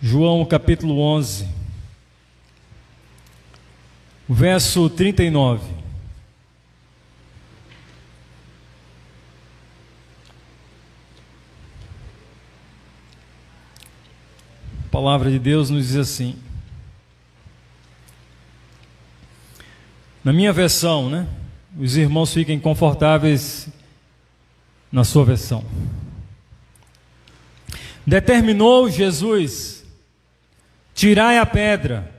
João capítulo 11, o verso 39. A palavra de Deus nos diz assim, na minha versão, né? Os irmãos fiquem confortáveis na sua versão. Determinou Jesus: tirai a pedra.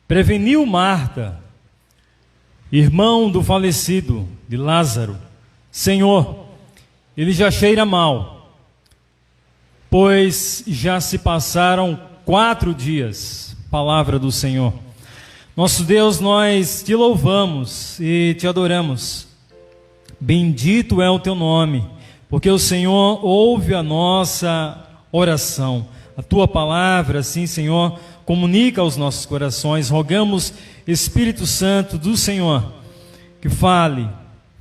Preveniu Marta, irmão do falecido, de Lázaro: Senhor, ele já cheira mal, pois já se passaram 4 dias. Palavra do Senhor. Nosso Deus, nós te louvamos e te adoramos. Bendito é o teu nome, porque o Senhor ouve a nossa oração. A tua palavra, sim, Senhor, comunica aos nossos corações. Rogamos, Espírito Santo do Senhor, que fale,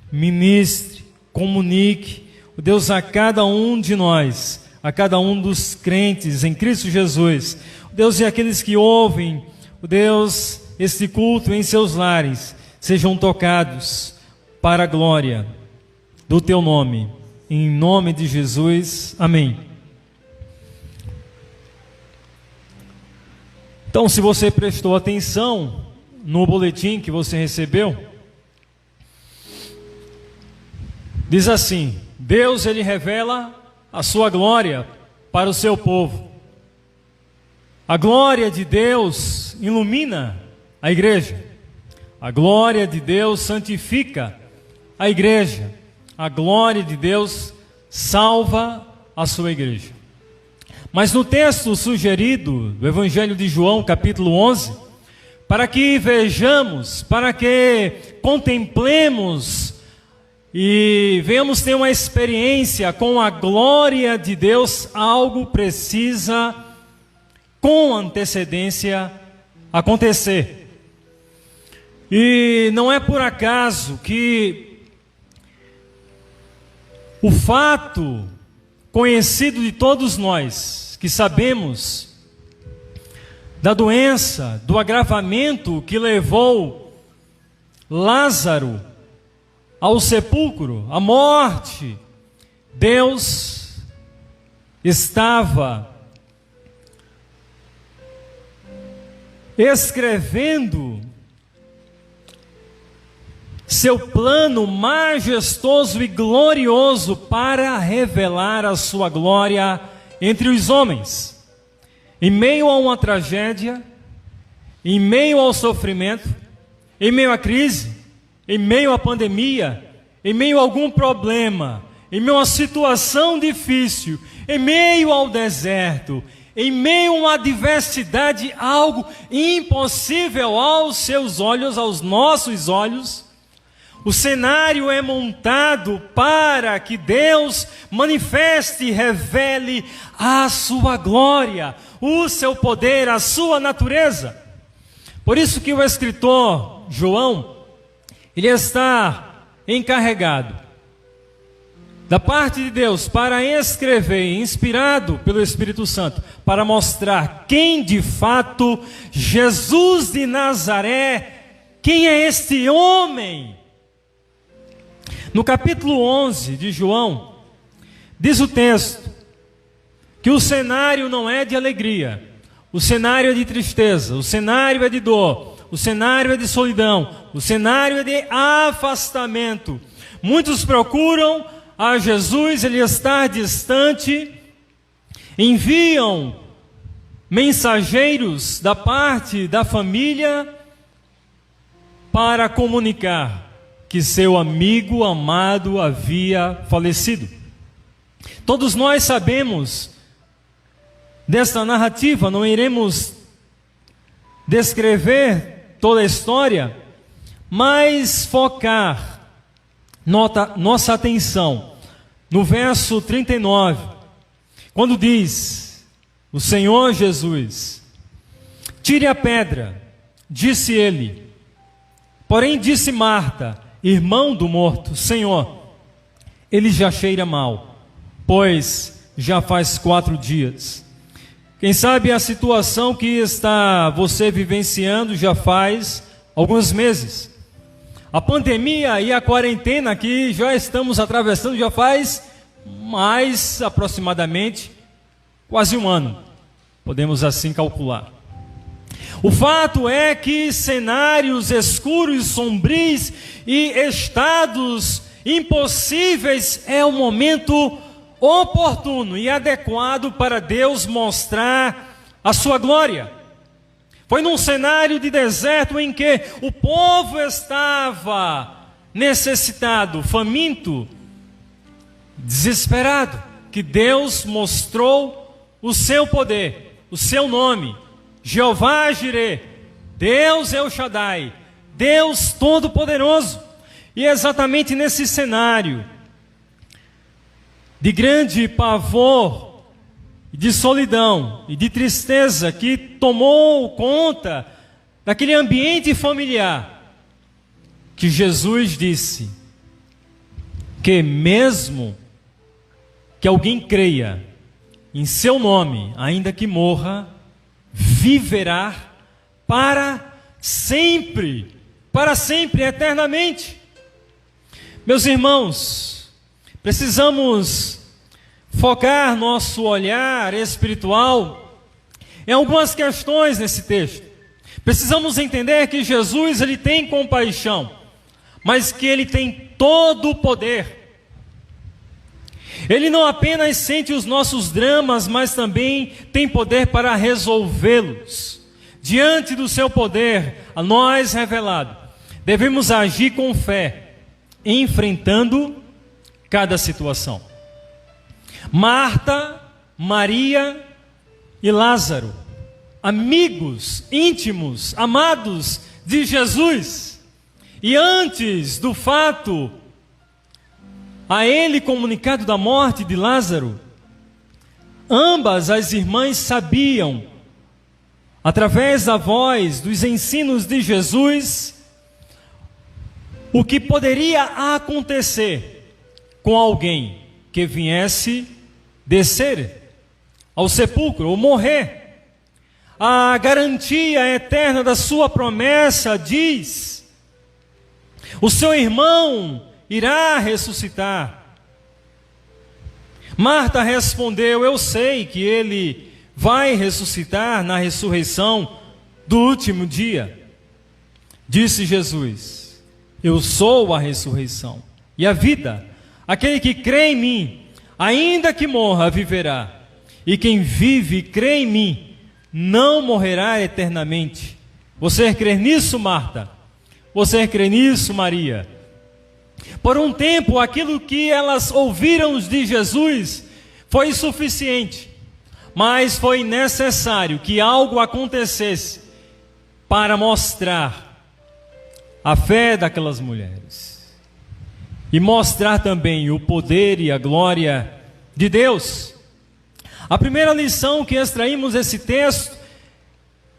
ministre, comunique, o Deus, a cada um de nós, a cada um dos crentes em Cristo Jesus, o Deus, e aqueles que ouvem, o Deus, este culto em seus lares, sejam tocados para a glória do teu nome, em nome de Jesus, amém. Então, se você prestou atenção no boletim que você recebeu, diz assim: Deus, ele revela a sua glória para o seu povo. A glória de Deus ilumina a igreja. A glória de Deus santifica a igreja. A glória de Deus salva a sua igreja. Mas no texto sugerido do Evangelho de João, capítulo 11, para que vejamos, para que contemplemos e venhamos ter uma experiência com a glória de Deus, algo precisa com antecedência acontecer. E não é por acaso que o fato conhecido de todos nós, que sabemos da doença, do agravamento que levou Lázaro ao sepulcro, à morte, Deus estava escrevendo seu plano majestoso e glorioso para revelar a sua glória entre os homens. Em meio a uma tragédia, em meio ao sofrimento, em meio à crise, em meio à pandemia, em meio a algum problema, em meio a uma situação difícil, em meio ao deserto, em meio a uma adversidade, algo impossível aos seus olhos, aos nossos olhos, o cenário é montado para que Deus manifeste e revele a sua glória, o seu poder, a sua natureza. Por isso que o escritor João, ele está encarregado da parte de Deus para escrever, inspirado pelo Espírito Santo, para mostrar quem de fato Jesus de Nazaré, quem é este homem. No capítulo 11 de João, diz o texto que o cenário não é de alegria, o cenário é de tristeza, o cenário é de dor, o cenário é de solidão, o cenário é de afastamento. Muitos procuram a Jesus, ele está distante, enviam mensageiros da parte da família para comunicar que seu amigo amado havia falecido. Todos nós sabemos desta narrativa, não iremos descrever toda a história, mas focar nossa atenção no verso 39, quando diz o Senhor Jesus: tire a pedra, disse ele. Porém disse Marta, irmão do morto: Senhor, ele já cheira mal, pois já faz 4 dias. Quem sabe a situação que está você vivenciando já faz alguns meses. A pandemia e a quarentena que já estamos atravessando já faz mais aproximadamente quase um ano. Podemos assim calcular. O fato é que cenários escuros, sombrios e estados impossíveis é o momento oportuno e adequado para Deus mostrar a sua glória. Foi num cenário de deserto em que o povo estava necessitado, faminto, desesperado, que Deus mostrou o seu poder, o seu nome, Jeová Jireh, Deus El Shaddai, Deus Todo-Poderoso. E é exatamente nesse cenário de grande pavor, de solidão e de tristeza que tomou conta daquele ambiente familiar, que Jesus disse que mesmo que alguém creia em seu nome, ainda que morra, viverá para sempre, eternamente. Meus irmãos, precisamos focar nosso olhar espiritual em algumas questões nesse texto. Precisamos entender que Jesus, ele tem compaixão, mas que ele tem todo o poder. Ele não apenas sente os nossos dramas, mas também tem poder para resolvê-los. Diante do seu poder, a nós revelado, devemos agir com fé, enfrentando cada situação. Marta, Maria e Lázaro, amigos íntimos, amados de Jesus, e antes do fato a ele comunicado da morte de Lázaro, ambas as irmãs sabiam, através da voz dos ensinos de Jesus, o que poderia acontecer com alguém que viesse descer ao sepulcro ou morrer. A garantia eterna da sua promessa diz: o seu irmão irá ressuscitar. Marta respondeu: eu sei que ele vai ressuscitar na ressurreição do último dia. Disse Jesus: eu sou a ressurreição e a vida. Aquele que crê em mim, ainda que morra, viverá. E quem vive e crê em mim, não morrerá eternamente. Você crê nisso, Marta? Você crê nisso, Maria? Por um tempo, aquilo que elas ouviram de Jesus foi suficiente, mas foi necessário que algo acontecesse para mostrar a fé daquelas mulheres e mostrar também o poder e a glória de Deus. A primeira lição que extraímos desse texto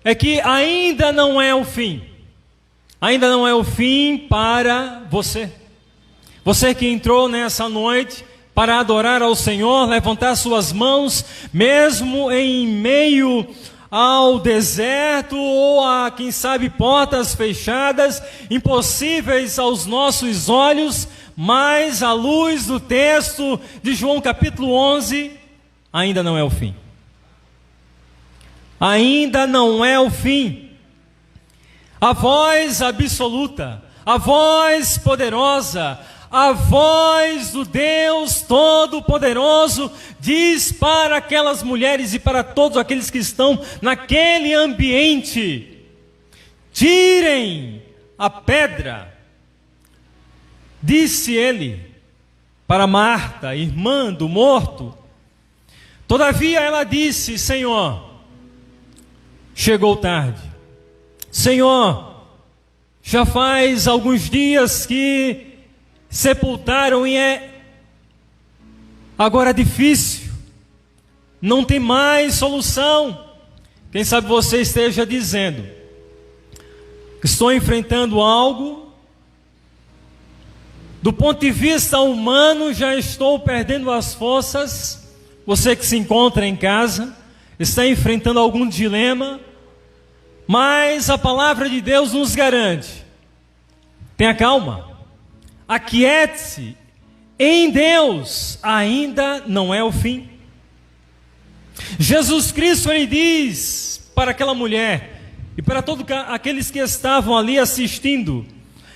é que ainda não é o fim. Ainda não é o fim para você. Você que entrou nessa noite para adorar ao Senhor, levantar suas mãos, mesmo em meio ao deserto ou a, quem sabe, portas fechadas, impossíveis aos nossos olhos, mas à luz do texto de João capítulo 11, ainda não é o fim. Ainda não é o fim. A voz absoluta, a voz poderosa, a voz do Deus Todo-Poderoso diz para aquelas mulheres e para todos aqueles que estão naquele ambiente: tirem a pedra. Disse ele para Marta, irmã do morto. Todavia ela disse: Senhor, chegou tarde. Senhor, já faz alguns dias que sepultaram e é agora difícil, não tem mais solução. Quem sabe você esteja dizendo: estou enfrentando algo, do ponto de vista humano já estou perdendo as forças. Você que se encontra em casa, está enfrentando algum dilema, mas a palavra de Deus nos garante: tenha calma, aquiete-se, em Deus ainda não é o fim. Jesus Cristo, ele diz para aquela mulher e para todos aqueles que estavam ali assistindo,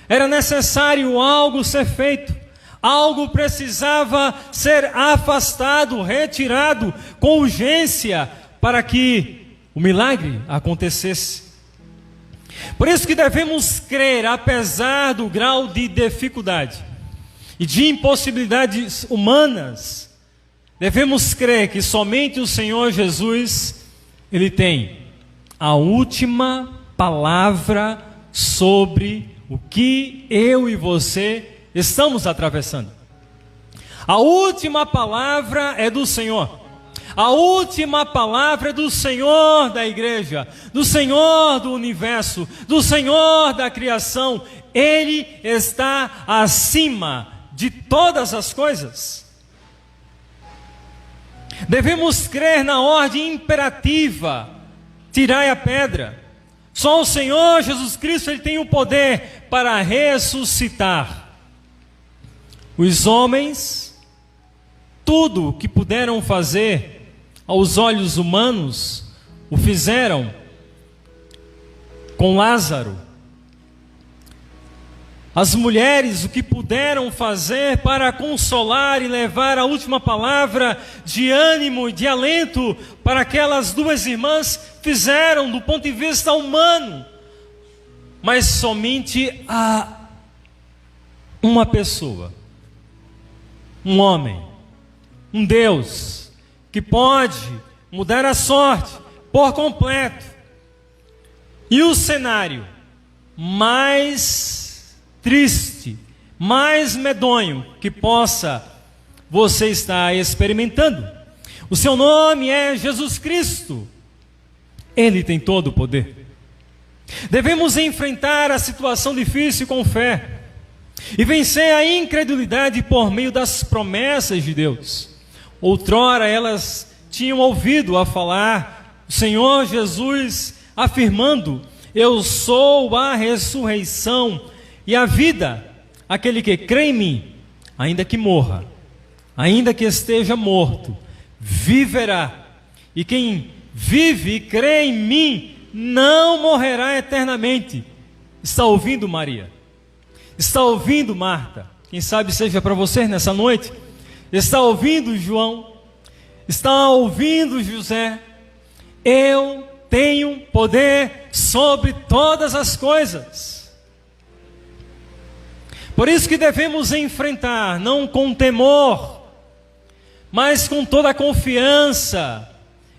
era necessário algo ser feito, algo precisava ser afastado, retirado com urgência para que o milagre acontecesse. Por isso que devemos crer, apesar do grau de dificuldade e de impossibilidades humanas, devemos crer que somente o Senhor Jesus, ele tem a última palavra sobre o que eu e você estamos atravessando. A última palavra é do Senhor. A última palavra é do Senhor da igreja, do Senhor do universo, do Senhor da criação. Ele está acima de todas as coisas. Devemos crer na ordem imperativa: tirai a pedra. Só o Senhor Jesus Cristo, ele tem o poder para ressuscitar. Os homens, tudo o que puderam fazer aos olhos humanos, o fizeram com Lázaro. As mulheres, o que puderam fazer para consolar e levar a última palavra de ânimo e de alento para aquelas duas irmãs, fizeram do ponto de vista humano. Mas somente a uma pessoa, um homem, um Deus, que pode mudar a sorte por completo. E o cenário mais triste, mais medonho que possa você estar experimentando, o seu nome é Jesus Cristo. Ele tem todo o poder. Devemos enfrentar a situação difícil com fé e vencer a incredulidade por meio das promessas de Deus. Outrora elas tinham ouvido a falar o Senhor Jesus afirmando: eu sou a ressurreição e a vida. Aquele que crê em mim, ainda que morra, ainda que esteja morto, viverá. E quem vive e crê em mim não morrerá eternamente. Está ouvindo, Maria? Está ouvindo, Marta? Quem sabe seja para você nessa noite. Está ouvindo, João? Está ouvindo, José? Eu tenho poder sobre todas as coisas. Por isso que devemos enfrentar, não com temor, mas com toda a confiança,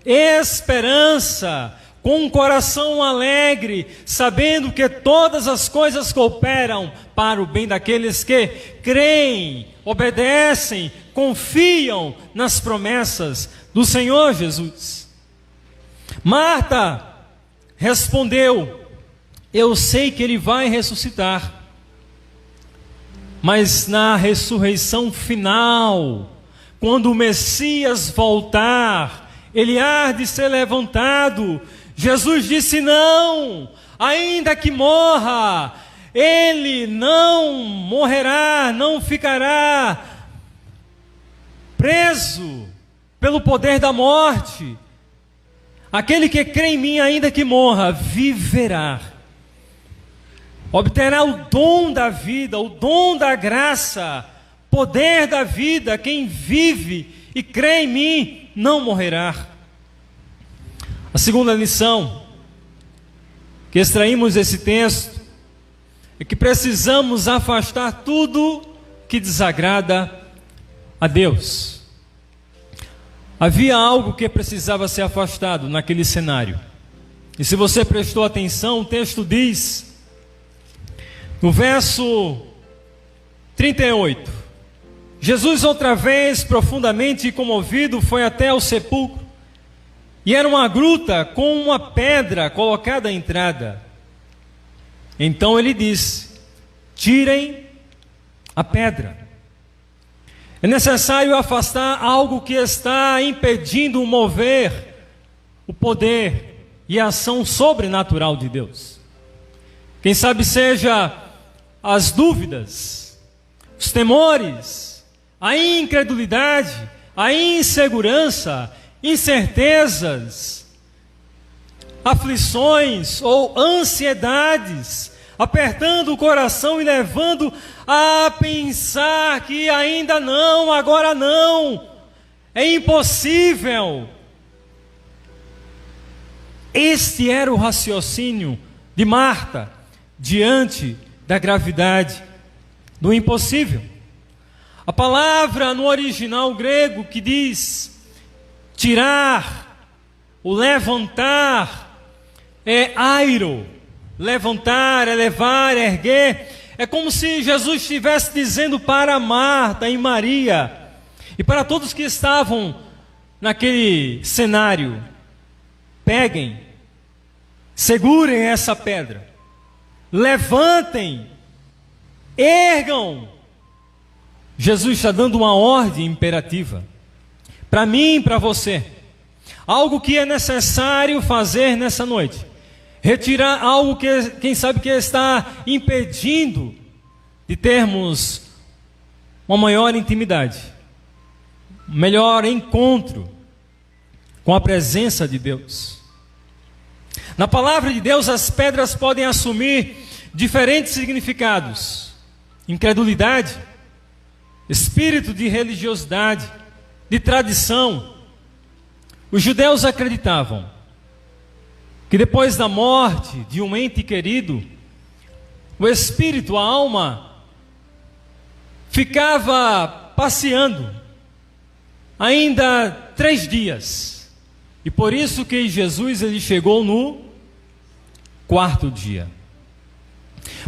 esperança, com um coração alegre, sabendo que todas as coisas cooperam para o bem daqueles que creem, obedecem, confiam nas promessas do Senhor Jesus. Marta respondeu: eu sei que Ele vai ressuscitar, mas na ressurreição final, quando o Messias voltar, Ele há de ser levantado. Jesus disse: não, ainda que morra, Ele não morrerá, não ficará preso pelo poder da morte. Aquele que crê em mim, ainda que morra, viverá. Obterá o dom da vida, o dom da graça, poder da vida. Quem vive e crê em mim não morrerá. A segunda lição que extraímos desse texto é que precisamos afastar tudo que desagrada a Deus. Havia algo que precisava ser afastado naquele cenário. E se você prestou atenção, o texto diz, no verso 38, Jesus outra vez, profundamente comovido, foi até o sepulcro. E era uma gruta com uma pedra colocada à entrada. Então ele disse: tirem a pedra. É necessário afastar algo que está impedindo o mover o poder e a ação sobrenatural de Deus. Quem sabe seja as dúvidas, os temores, a incredulidade, a insegurança, incertezas, aflições ou ansiedades, apertando o coração e levando a pensar que ainda não, agora não, é impossível. Este era o raciocínio de Marta diante da gravidade do impossível. A palavra no original grego que diz tirar, o levantar, é airo. Levantar, elevar, erguer. É como se Jesus estivesse dizendo para Marta e Maria e para todos que estavam naquele cenário: peguem, segurem essa pedra, levantem, ergam. Jesus está dando uma ordem imperativa para mim e para você. Algo que é necessário fazer nessa noite. Retirar algo que, quem sabe, que está impedindo de termos uma maior intimidade, um melhor encontro com a presença de Deus. Na palavra de Deus, as pedras podem assumir diferentes significados: incredulidade, espírito de religiosidade, de tradição. Os judeus acreditavam que depois da morte de um ente querido, o espírito, a alma, ficava passeando ainda 3 dias. E por isso que Jesus ele chegou no 4º dia.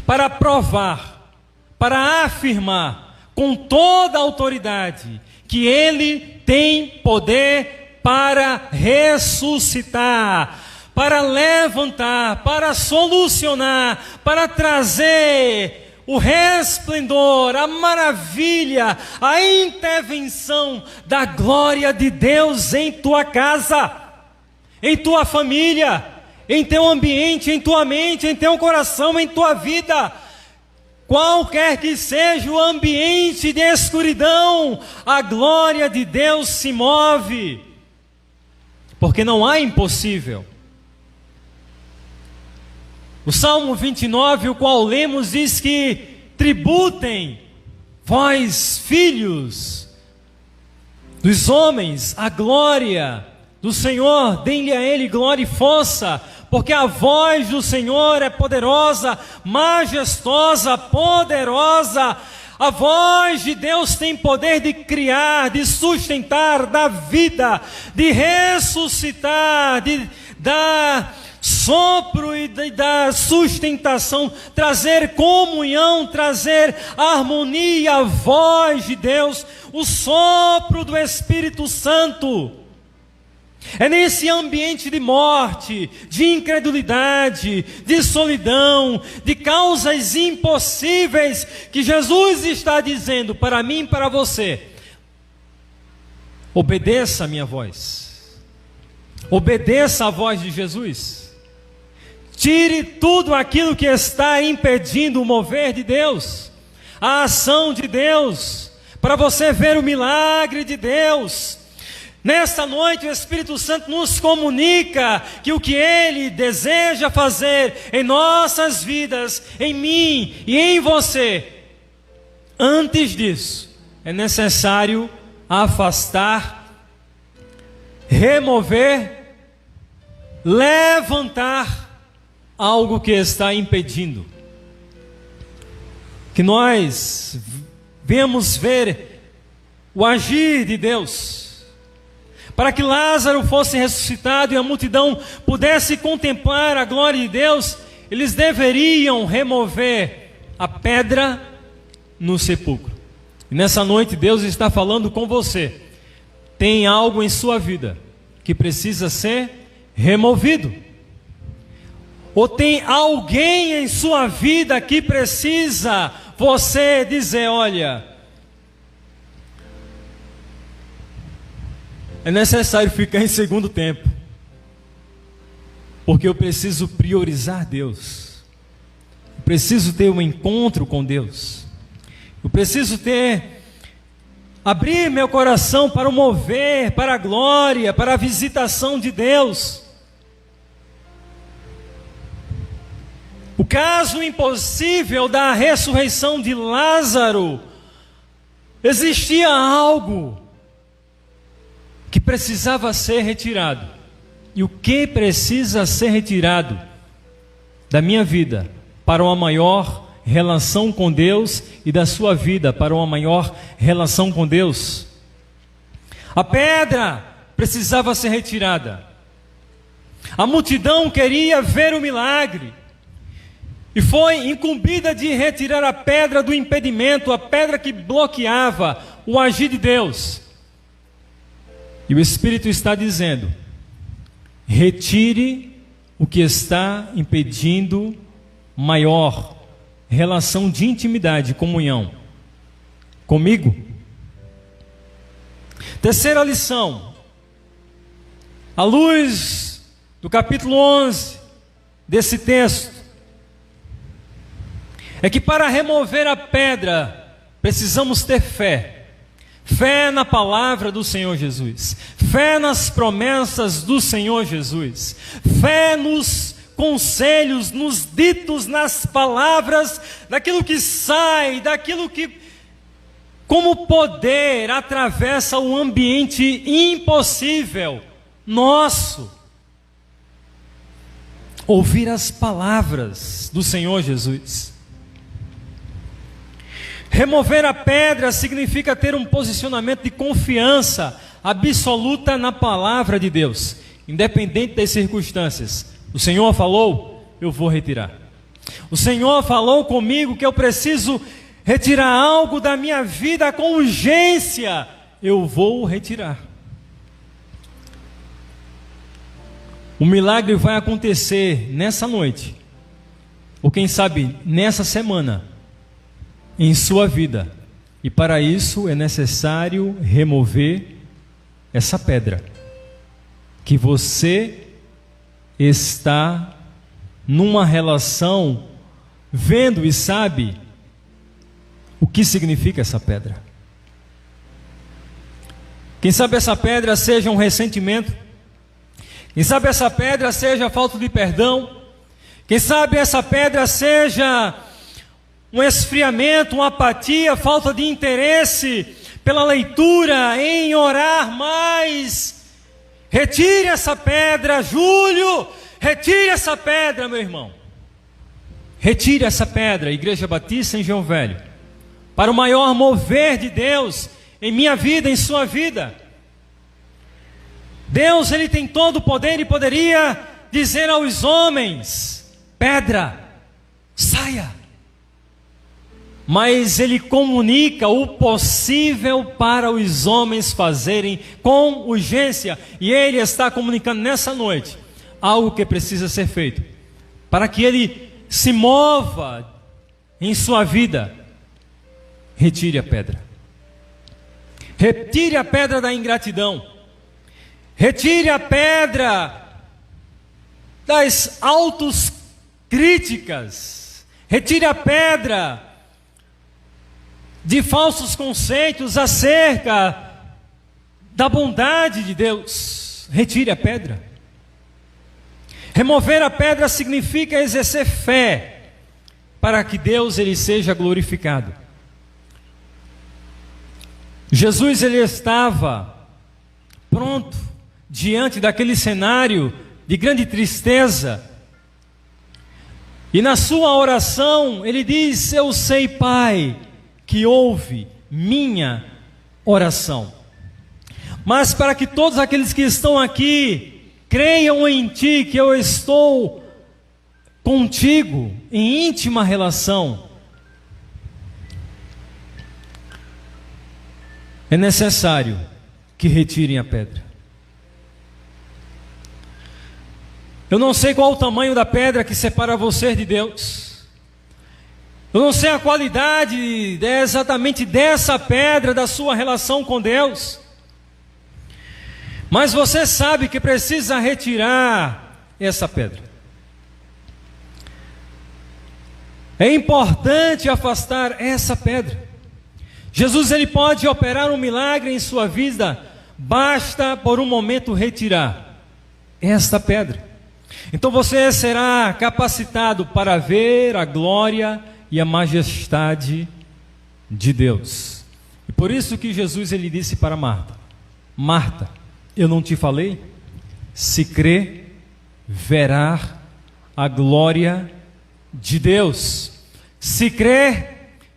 Para provar, para afirmar com toda a autoridade que ele tem poder para ressuscitar, para levantar, para solucionar, para trazer o resplendor, a maravilha, a intervenção da glória de Deus em tua casa, em tua família, em teu ambiente, em tua mente, em teu coração, em tua vida. Qualquer que seja o ambiente de escuridão, a glória de Deus se move, porque não há impossível. O Salmo 29, o qual lemos, diz que tributem, vós filhos dos homens, a glória do Senhor, deem-lhe a Ele glória e força, porque a voz do Senhor é poderosa, majestosa, poderosa. A voz de Deus tem poder de criar, de sustentar, dar vida, de ressuscitar, de dar sopro e da sustentação, trazer comunhão, trazer harmonia. A voz de Deus, o sopro do Espírito Santo. É nesse ambiente de morte, de incredulidade, de solidão, de causas impossíveis, que Jesus está dizendo para mim e para você: obedeça a minha voz, obedeça a voz de Jesus. Tire tudo aquilo que está impedindo o mover de Deus, a ação de Deus, para você ver o milagre de Deus. Nesta noite o Espírito Santo nos comunica que o que Ele deseja fazer em nossas vidas, em mim e em você, antes disso, é necessário afastar, remover, levantar algo que está impedindo que nós venhamos ver o agir de Deus. Para que Lázaro fosse ressuscitado e a multidão pudesse contemplar a glória de Deus, eles deveriam remover a pedra no sepulcro. E nessa noite Deus está falando com você. Tem algo em sua vida que precisa ser removido. Ou tem alguém em sua vida que precisa você dizer: olha, é necessário ficar em segundo tempo. Porque eu preciso priorizar Deus. Eu preciso ter um encontro com Deus. Eu preciso abrir meu coração para o mover, para a glória, para a visitação de Deus. O caso impossível da ressurreição de Lázaro, existia algo que precisava ser retirado. E o que precisa ser retirado da minha vida para uma maior relação com Deus e da sua vida para uma maior relação com Deus? A pedra precisava ser retirada. A multidão queria ver o milagre e foi incumbida de retirar a pedra do impedimento, a pedra que bloqueava o agir de Deus. E o Espírito está dizendo: retire o que está impedindo maior relação de intimidade, comunhão comigo. Terceira lição, à luz do capítulo 11 desse texto, é que para remover a pedra precisamos ter fé. Fé na palavra do Senhor Jesus, fé nas promessas do Senhor Jesus, fé nos conselhos, nos ditos, nas palavras, daquilo que sai, daquilo que, como poder, atravessa o ambiente impossível nosso. Ouvir as palavras do Senhor Jesus. Remover a pedra significa ter um posicionamento de confiança absoluta na palavra de Deus, independente das circunstâncias. O Senhor falou, eu vou retirar. O Senhor falou comigo que eu preciso retirar algo da minha vida com urgência, eu vou retirar. O milagre vai acontecer nessa noite, ou quem sabe nessa semana, em sua vida, e para isso é necessário remover essa pedra que você está numa relação vendo e sabe o que significa essa pedra. Quem sabe essa pedra seja um ressentimento, quem sabe essa pedra seja falta de perdão, quem sabe essa pedra seja um esfriamento, uma apatia, falta de interesse pela leitura, em orar mais. Retire essa pedra, Júlio, retire essa pedra, meu irmão. Retire essa pedra, Igreja Batista em João Velho, para o maior mover de Deus em minha vida, em sua vida. Deus, Ele tem todo o poder e poderia dizer aos homens: pedra, saia. Mas Ele comunica o possível para os homens fazerem com urgência. E Ele está comunicando nessa noite algo que precisa ser feito, para que Ele se mova em sua vida. Retire a pedra. Retire a pedra da ingratidão. Retire a pedra das autocríticas. Retire a pedra de falsos conceitos acerca da bondade de Deus. Retire a pedra. Remover a pedra significa exercer fé para que Deus ele seja glorificado. Jesus ele estava pronto diante daquele cenário de grande tristeza. E na sua oração ele diz: eu sei, Pai, que ouve minha oração. Mas para que todos aqueles que estão aqui creiam em Ti, que eu estou contigo em íntima relação, é necessário que retirem a pedra. Eu não sei qual o tamanho da pedra que separa você de Deus. Eu não sei a qualidade exatamente dessa pedra, da sua relação com Deus. Mas você sabe que precisa retirar essa pedra. É importante afastar essa pedra. Jesus, ele pode operar um milagre em sua vida, basta por um momento retirar esta pedra. Então você será capacitado para ver a glória e a majestade de Deus. E por isso que Jesus, ele disse para Marta: Marta, eu não te falei? Se crê, verá a glória de Deus. Se crê,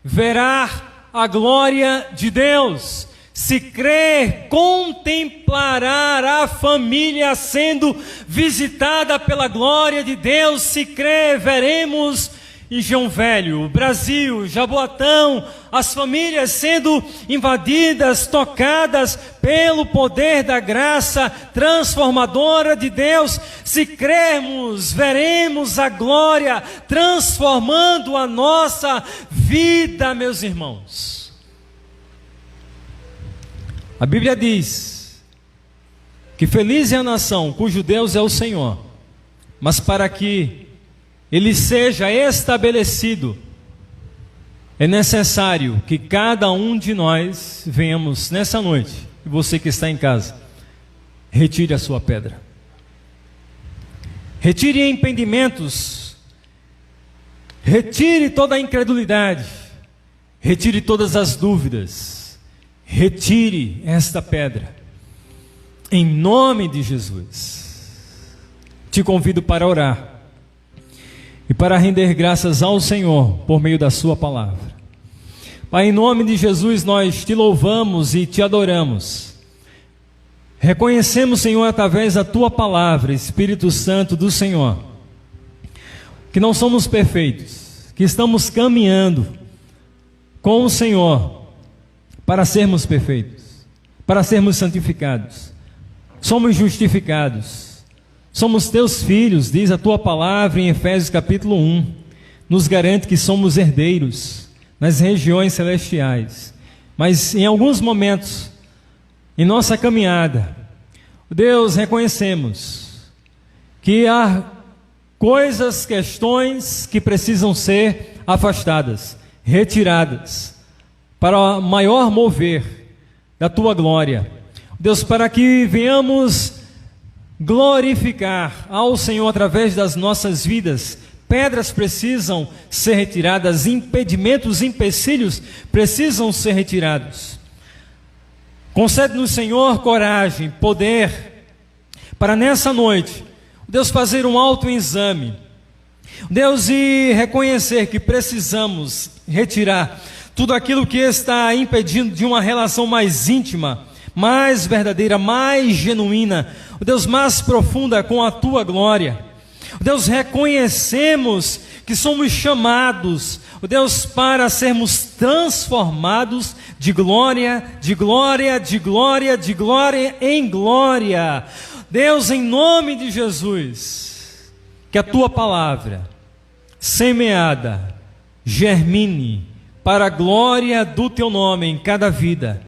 verá a glória de Deus. Se crer, contemplará a família sendo visitada pela glória de Deus. Se crer, veremos em João Velho, Brasil, Jaboatão, as famílias sendo invadidas, tocadas pelo poder da graça transformadora de Deus. Se crermos, veremos a glória transformando a nossa vida, meus irmãos. A Bíblia diz que feliz é a nação cujo Deus é o Senhor, mas para que ele seja estabelecido, é necessário que cada um de nós venhamos nessa noite, e você que está em casa, retire a sua pedra. Retire impedimentos, retire toda a incredulidade, retire todas as dúvidas. Retire esta pedra, em nome de Jesus. Te convido para orar e para render graças ao Senhor por meio da sua palavra. Pai, em nome de Jesus, nós te louvamos e te adoramos. Reconhecemos, Senhor, através da tua palavra, Espírito Santo do Senhor, que não somos perfeitos, que estamos caminhando com o Senhor para sermos perfeitos, para sermos santificados. Somos justificados, somos teus filhos, diz a tua palavra em Efésios capítulo 1, nos garante que somos herdeiros nas regiões celestiais. Mas em alguns momentos, em nossa caminhada, Deus, reconhecemos que há coisas, questões que precisam ser afastadas, retiradas, para maior mover da tua glória. Deus, para que venhamos glorificar ao Senhor através das nossas vidas, pedras precisam ser retiradas, impedimentos, empecilhos precisam ser retirados. Concede-nos, Senhor, coragem, poder, para nessa noite, Deus, fazer um autoexame, Deus, e reconhecer que precisamos retirar tudo aquilo que está impedindo de uma relação mais íntima, mais verdadeira, mais genuína, Deus, mais profunda com a tua glória. Deus, reconhecemos que somos chamados, Deus, para sermos transformados de glória, de glória, de glória, de glória em glória. Deus, em nome de Jesus, que a tua palavra semeada germine para a glória do teu nome em cada vida.